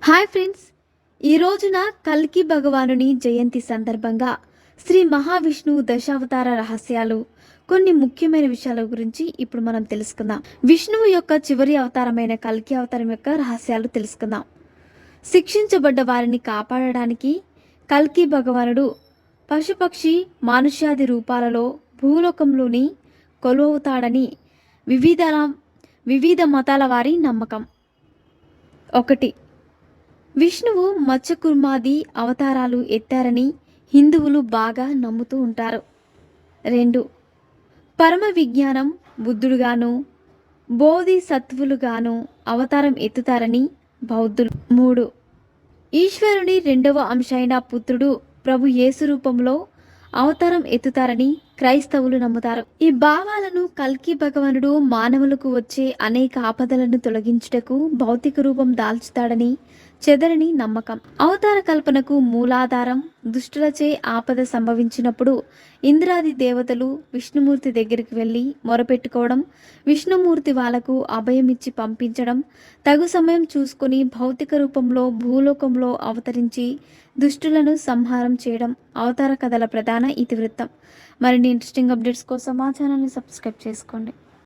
Hi friends, ఈ రోజున కల్కి భగవానుని జయంతి సందర్భంగా శ్రీ మహావిష్ణువు దశావతార రహస్యాలు, కొన్ని ముఖ్యమైన విషయాల గురించి ఇప్పుడు మనం తెలుసుకుందాం. విష్ణువు యొక్క చివరి అవతారమైన కల్కి అవతారం యొక్క రహస్యాలు తెలుసుకుందాం. శిక్షించబడ్డ వారిని కాపాడడానికి కల్కి భగవానుడు పశుపక్షి మానుష్యాది రూపాలలో భూలోకంలోని కొలువుతాడని వివిధ మతాల వారి నమ్మకం. 1. విష్ణువు మత్స్యకుర్మాది అవతారాలు ఎత్తారని హిందువులు బాగా నమ్ముతూ ఉంటారు. 2. పరమ విజ్ఞానం బుద్ధుడుగాను బోధిసత్వులుగాను అవతారం ఎత్తుతారని బౌద్ధులు. 3. ఈశ్వరుని రెండవ అంశైన పుత్రుడు ప్రభు యేసు రూపంలో అవతారం ఎత్తుతారని క్రైస్తవులు నమ్ముతారు. ఈ భావాలను కల్కి భగవానుడు మానవులకు వచ్చే అనేక ఆపదలను తొలగించుటకు భౌతిక రూపం దాల్చుతాడని చెదరని నమ్మకం. అవతార కల్పనకు మూలాధారం దుష్టులచే ఆపద సంభవించినప్పుడు ఇంద్రాది దేవతలు విష్ణుమూర్తి దగ్గరికి వెళ్ళి మొరపెట్టుకోవడం, విష్ణుమూర్తి వాళ్లకు అభయమిచ్చి పంపించడం, తగు సమయం చూసుకొని భౌతిక రూపంలో భూలోకంలో అవతరించి దుష్టులను సంహారం చేయడం అవతార కథల ప్రధాన ఇతివృత్తం. మరిన్ని ఇంట్రెస్టింగ్ అప్డేట్స్ కోసం మా ఛానల్ని సబ్స్క్రైబ్ చేసుకోండి.